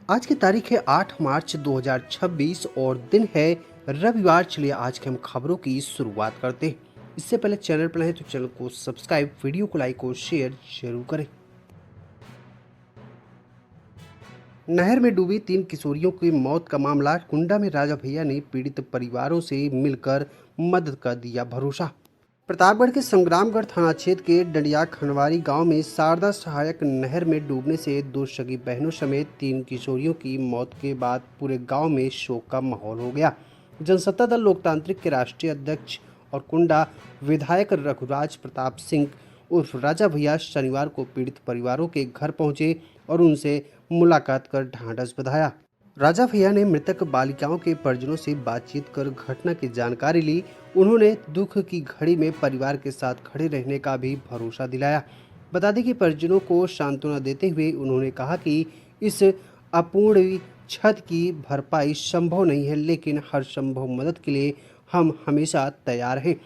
आज की तारीख है 8 मार्च 2026 और दिन है रविवार। चलिए आज के हम खबरों की शुरुआत करते हैं। इससे पहले चैनल पर हैं तो चैनल को सब्सक्राइब, वीडियो को लाइक और शेयर जरूर करें। नहर में डूबी 3 किशोरियों की मौत का मामला, कुंडा में राजा भैया ने पीड़ित परिवारों से मिलकर मदद का दिया भरोसा। प्रतापगढ़ के संग्रामगढ़ थाना क्षेत्र के डंडिया खनवारी गांव में शारदा सहायक नहर में डूबने से 2 सगी बहनों समेत 3 किशोरियों की मौत के बाद पूरे गांव में शोक का माहौल हो गया। जनसत्ता दल लोकतांत्रिक के राष्ट्रीय अध्यक्ष और कुंडा विधायक रघुराज प्रताप सिंह उर्फ राजा भैया शनिवार को पीड़ित परिवारों के घर पहुंचे और उनसे मुलाकात कर ढांढस बंधाया। राजा भैया ने मृतक बालिकाओं के परिजनों से बातचीत कर घटना की जानकारी ली। उन्होंने दुख की घड़ी में परिवार के साथ खड़े रहने का भी भरोसा दिलाया। बता दें कि परिजनों को सांत्वना देते हुए उन्होंने कहा कि इस अपूर्ण छत की भरपाई संभव नहीं है, लेकिन हर संभव मदद के लिए हम हमेशा तैयार हैं।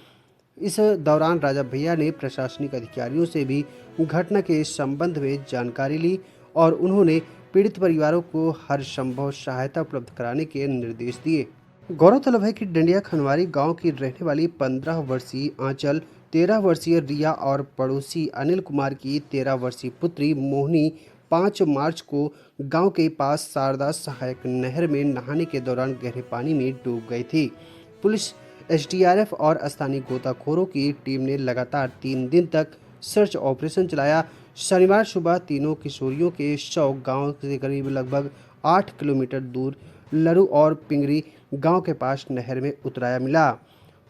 इस दौरान राजा भैया ने प्रशासनिक अधिकारियों से भी घटना के संबंध में जानकारी ली और उन्होंने पीड़ित परिवारों को हर संभव सहायता उपलब्ध कराने के निर्देश दिए। गौरतलब है कि डंडिया खनवारी गांव की रहने वाली 15 वर्षीय आंचल, 13 वर्षीय रिया और पड़ोसी अनिल कुमार की 13 वर्षीय पुत्री मोहिनी 5 मार्च को गांव के पास शारदा सहायक नहर में नहाने के दौरान गहरे पानी में डूब गई थी। पुलिस, एसडीआरएफ और स्थानीय गोताखोरों की टीम ने लगातार 3 दिन तक सर्च ऑपरेशन चलाया। शनिवार सुबह तीनों किशोरियों के शव गांव से करीब लगभग 8 किलोमीटर दूर लरू और पिंगरी गांव के पास नहर में उतराया मिला।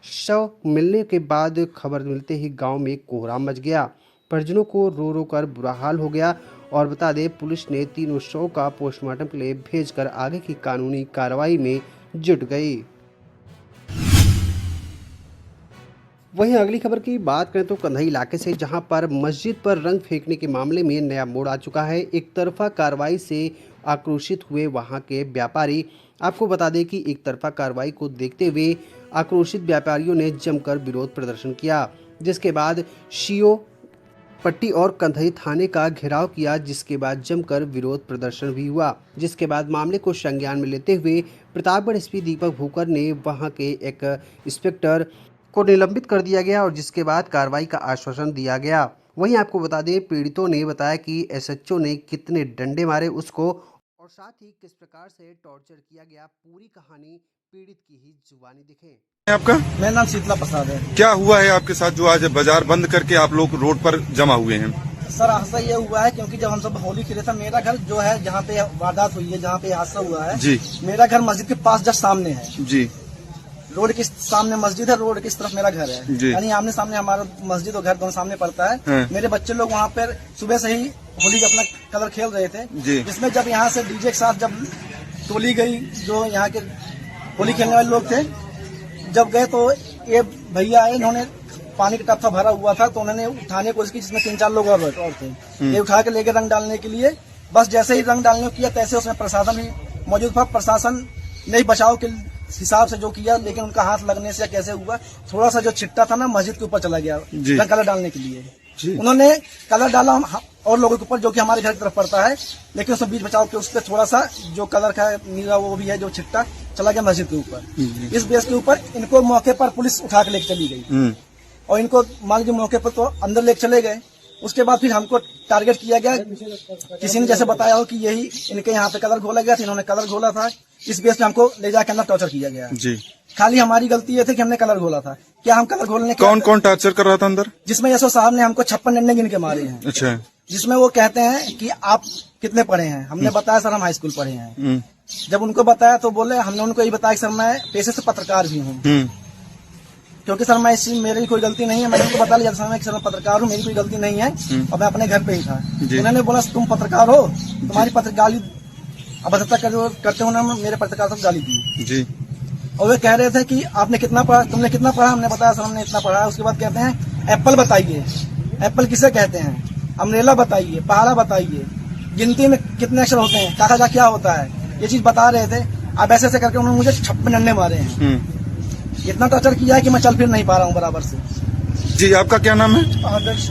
शव मिलने के बाद खबर मिलते ही गांव में कोहराम मच गया। परिजनों को रो रो कर बुरा हाल हो गया और बता दें पुलिस ने तीनों शव का पोस्टमार्टम के लिए भेजकर आगे की कानूनी कार्रवाई में जुट गई। वहीं अगली खबर की बात करें तो कंधई इलाके से, जहां पर मस्जिद पर रंग फेंकने के मामले में नया मोड़ आ चुका है। एक तरफा कार्रवाई से आक्रोशित हुए वहां के व्यापारी। आपको बता दें कि एक तरफा कार्रवाई को देखते हुए आक्रोशित व्यापारियों ने जमकर विरोध प्रदर्शन किया, जिसके बाद सीओ पट्टी और कंधई थाने का घेराव किया, जिसके बाद जमकर विरोध प्रदर्शन भी हुआ। जिसके बाद मामले को संज्ञान में लेते हुए प्रतापगढ़ एसपी दीपक भूकर ने वहां के एक इंस्पेक्टर को निलंबित कर दिया गया और जिसके बाद कार्रवाई का आश्वासन दिया गया। वहीं आपको बता दें पीड़ितों ने बताया कि एसएचओ ने कितने डंडे मारे उसको और साथ ही किस प्रकार से टॉर्चर किया गया। पूरी कहानी पीड़ित की ही जुबानी दिखे। आपका? मेरा नाम शीतला प्रसाद है। क्या हुआ है आपके साथ जो आज बाजार बंद करके आप लोग रोड पर जमा हुए हैं? सर हादसा ये हुआ है क्योंकि जब हम सब होली खेले था, मेरा घर जो है जहाँ पे वारदात हुई है, जहाँ पे हादसा हुआ है जी, मेरा घर मस्जिद के पास जस्ट सामने है जी। रोड के सामने मस्जिद है, रोड की तरफ मेरा घर है, यानी आमने सामने हमारा मस्जिद और घर दोनों सामने पड़ता है। मेरे बच्चे लोग वहाँ पर सुबह से ही होली का अपना कलर खेल रहे थे, जिसमें जब यहाँ से डीजे के साथ जब टोली गई, जो यहाँ के होली खेलने वाले लोग थे, जब गए तो ये भैया आए, इन्होंने पानी का टप्पा भरा हुआ था तो उन्होंने उठाने की कोशिश की, जिसमें 3-4 लोग और थे। ये उठा के लेके रंग डालने के लिए, बस जैसे ही रंग डालने को किया तैसे उसमें प्रशासन ही मौजूद था। प्रशासन ने बचाव के हिसाब से जो किया, लेकिन उनका हाथ लगने से कैसे हुआ, थोड़ा सा जो छिट्टा था ना मस्जिद के ऊपर चला गया रंग कलर डालने के लिए। उन्होंने कलर डाला और लोगों के ऊपर, जो कि हमारे घर की तरफ पड़ता है, लेकिन उसमें बीच बचाव के उस पर थोड़ा सा जो कलर का नीला वो भी है, जो छिट्टा चला गया मस्जिद के ऊपर। इस बेस के ऊपर इनको मौके पर पुलिस उठा के लेके चली गई और इनको मान लीजिए मौके पर तो अंदर लेके चले गए। उसके बाद फिर हमको टारगेट किया गया, किसी ने जैसे बताया हो कि यही इनके यहाँ पे कलर घोला गया था, इन्होंने कलर घोला था। इस बेस पे हमको ले जाकर अंदर टॉर्चर किया गया जी। खाली हमारी गलती ये थी कि हमने कलर घोला था। क्या हम कलर घोलने कौन कौन टॉर्चर कर रहा था अंदर? जिसमें यशो साहब ने हमको 56 डंडे गिन के मारे हैं। अच्छा। जिसमें वो कहते हैं कि आप कितने पढ़े हैं, हमने बताया सर हम हाई स्कूल पढ़े हैं। जब उनको बताया तो बोले, हमने उनको ये बताया कि सर मैं पेशे से पत्रकार भी हूँ, क्योंकि सर मैं इसी मेरी कोई गलती नहीं है। मैंने उनको बता लिया सर मैं पत्रकार हूँ, मेरी कोई गलती नहीं है और मैं अपने घर पे ही था। उन्होंने बोला तुम पत्रकार हो, तुम्हारी गाली अभद्रता करते हो ना, मेरे पत्रकार को गाली दी जी। और वे कह रहे थे कि आपने कितना पढ़ा, तुमने कितना पढ़ा? हमने बताया सर हमने इतना पढ़ा। उसके बाद कहते हैं एप्पल बताइए, एप्पल किसे कहते हैं, अम्ब्रेला बताइए, पहाड़ा बताइए, गिनती में कितने अक्षर होते हैं, काका क्या होता है, ये चीज बता रहे थे। अब ऐसे ऐसे करके उन्होंने मुझे 56 डंडे मारे हैं। इतना टॉर्चर किया है कि मैं चल फिर नहीं पा रहा हूँ बराबर से। जी, आपका क्या नाम है? आदर्श।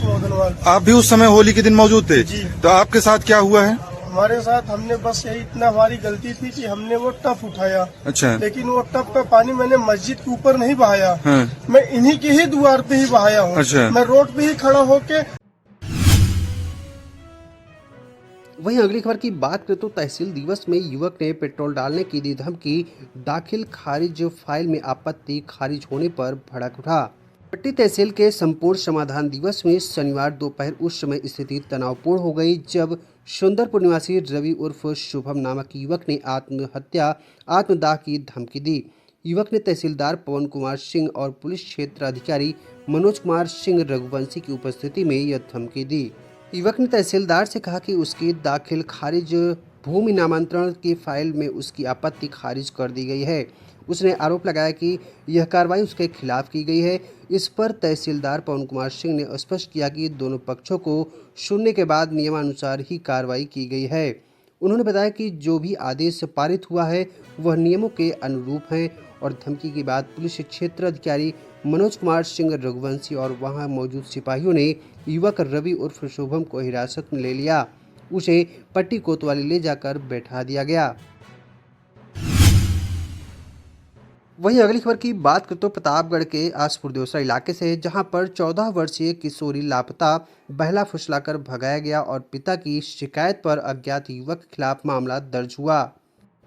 आप भी उस समय होली के दिन मौजूद थे? तो आपके साथ क्या हुआ है? हमारे साथ हमने बस यही इतना हमारी गलती थी कि हमने वो टब उठाया। अच्छा। लेकिन वो टब का पानी मैंने मस्जिद के ऊपर नहीं बहाया। हाँ। मैं इन्हीं की ही द्वार पे ही बहाया हूँ। अच्छा। मैं रोड पे ही खड़ा होके। वहीं अगली खबर की बात करें तो तहसील दिवस में युवक ने पेट्रोल डालने की दी धमकी, दाखिल खारिज फाइल में आपत्ति खारिज होने पर भड़क उठा। पट्टी तहसील के संपूर्ण समाधान दिवस में शनिवार दोपहर उस समय स्थिति तनावपूर्ण हो गई जब सुंदरपुर निवासी रवि उर्फ शुभम नामक युवक ने आत्मदाह की धमकी दी। युवक ने तहसीलदार पवन कुमार सिंह और पुलिस क्षेत्र अधिकारी मनोज कुमार सिंह रघुवंशी की उपस्थिति में यह धमकी दी। युवक ने तहसीलदार से कहा कि उसकी दाखिल खारिज भूमि नामांतरण की फाइल में उसकी आपत्ति खारिज कर दी गई है। उसने आरोप लगाया कि यह कार्रवाई उसके खिलाफ की गई है। इस पर तहसीलदार पवन कुमार सिंह ने स्पष्ट किया कि दोनों पक्षों को सुनने के बाद नियमानुसार ही कार्रवाई की गई है। उन्होंने बताया कि जो भी आदेश पारित हुआ है वह नियमों के अनुरूप है और धमकी के बाद पुलिस क्षेत्र अधिकारी मनोज कुमार सिंह रघुवंशी और वहां मौजूद सिपाहियों ने युवक रवि उर्फ शुभम को हिरासत में ले लिया। उसे पट्टी कोतवाली ले जाकर बैठा दिया गया। वहीं अगली खबर की बात करें तो प्रतापगढ़ के आसपुर देवसरा इलाके से, जहां पर 14 वर्षीय किशोरी लापता, बहला फुसलाकर भगाया गया और पिता की शिकायत पर अज्ञात युवक के खिलाफ मामला दर्ज हुआ।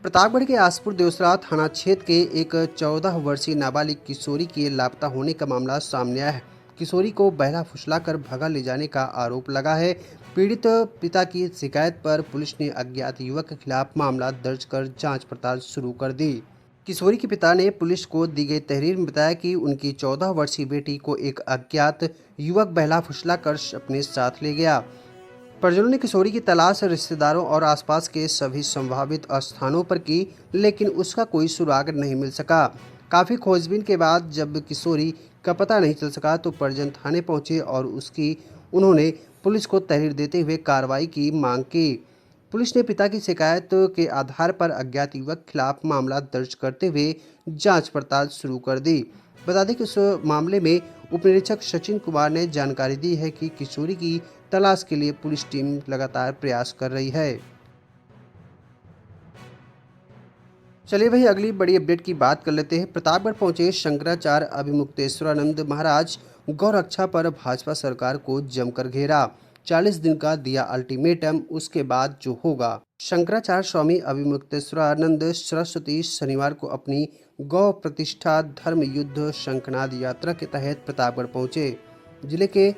प्रतापगढ़ के आसपुर देवसरा थाना क्षेत्र के एक 14 वर्षीय नाबालिग किशोरी के लापता होने का मामला सामने आया है। किशोरी को बहला फुसलाकर भगा ले जाने का आरोप लगा है। पीड़ित पिता की शिकायत पर पुलिस ने अज्ञात युवक के खिलाफ मामला दर्ज कर जांच पड़ताल शुरू कर दी। किशोरी के पिता ने पुलिस को दी गई तहरीर में बताया कि उनकी 14 वर्षीय बेटी को एक अज्ञात युवक बहला फुसलाकर अपने साथ ले गया। परिजनों ने किशोरी की तलाश रिश्तेदारों और आसपास के सभी संभावित स्थानों पर की, लेकिन उसका कोई सुराग नहीं मिल सका। काफ़ी खोजबीन के बाद जब किशोरी का पता नहीं चल सका तो परिजन थाने पहुंचे और उन्होंने पुलिस को तहरीर देते हुए कार्रवाई की मांग की। पुलिस ने पिता की शिकायत के आधार पर अज्ञात युवक के खिलाफ मामला दर्ज करते हुए जांच पड़ताल शुरू कर दी। बता दें कि इस मामले में उप निरीक्षक सचिन कुमार ने जानकारी दी है कि किशोरी की तलाश के लिए पुलिस टीम लगातार प्रयास कर रही है। चलिए भाई अगली बड़ी अपडेट की बात कर लेते हैं। प्रतापगढ़ पहुंचे शंकराचार्य अभिमुक्तेश्वरानंद महाराज, गौ रक्षा पर भाजपा सरकार को जमकर घेरा, 40 दिन का दिया अल्टीमेटम, उसके बाद जो होगा। शंकराचार्य स्वामी अभिमुक्तेश्वरानंद सरस्वती शनिवार को अपनी गौ प्रतिष्ठा धर्म युद्ध शंखनाद यात्रा के तहत प्रतापगढ़ पहुंचे। जिले के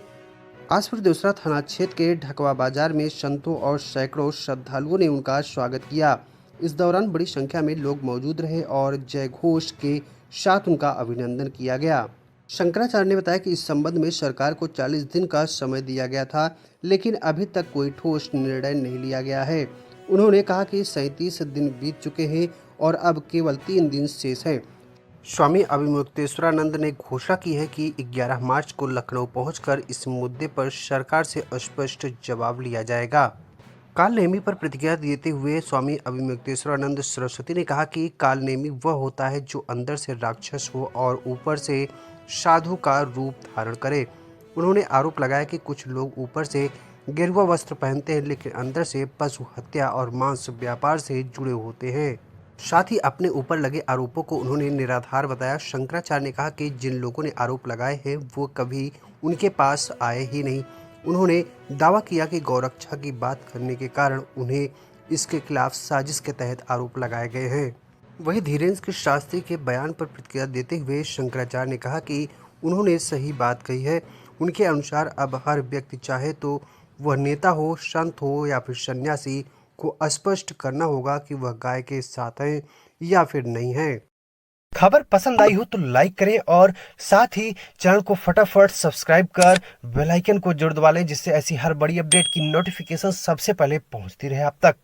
आसपुर देवसरा थाना क्षेत्र के ढकवा बाजार में संतों और सैकड़ों श्रद्धालुओं ने उनका स्वागत किया। इस दौरान बड़ी संख्या में लोग मौजूद रहे और जय घोष के साथ उनका अभिनंदन किया गया। शंकराचार्य ने बताया कि इस संबंध में सरकार को 40 दिन का समय दिया गया था, लेकिन अभी तक कोई ठोस निर्णय नहीं लिया गया है। उन्होंने कहा कि 37 दिन बीत चुके हैं और अब केवल 3 दिन शेष है। स्वामी अभिमुक्तेश्वरानंद ने घोषणा की है कि 11 मार्च को लखनऊ पहुंचकर इस मुद्दे पर सरकार से स्पष्ट जवाब लिया जाएगा। कालनेमी पर प्रतिक्रिया देते हुए स्वामी अभिमुक्तेश्वरानंद सरस्वती ने कहा कि कालनेमी वह होता है जो अंदर से राक्षस हो और ऊपर से साधु का रूप धारण करे। उन्होंने आरोप लगाया कि कुछ लोग ऊपर से गेरुआ वस्त्र पहनते हैं लेकिन अंदर से पशु हत्या और मांस व्यापार से जुड़े होते हैं। साथ ही अपने ऊपर लगे आरोपों को उन्होंने निराधार बताया। शंकराचार्य ने कहा कि जिन लोगों ने आरोप लगाए हैं वो कभी उनके पास आए ही नहीं। उन्होंने दावा किया कि गौरक्षा की बात करने के कारण उन्हें इसके खिलाफ साजिश के तहत आरोप लगाए गए हैं। वहीं धीरेन्द्र शास्त्री के बयान पर प्रतिक्रिया देते हुए शंकराचार्य ने कहा कि उन्होंने सही बात कही है। उनके अनुसार अब हर व्यक्ति चाहे तो वह नेता हो, संत हो या फिर सन्यासी, को स्पष्ट करना होगा कि वह गाय के साथ है या फिर नहीं है। खबर पसंद आई हो तो लाइक करें और साथ ही चैनल को फटाफट सब्सक्राइब कर बेल आइकन को जरूर दबा लें, जिससे ऐसी हर बड़ी अपडेट की नोटिफिकेशन सबसे पहले पहुंचती रहे आप तक।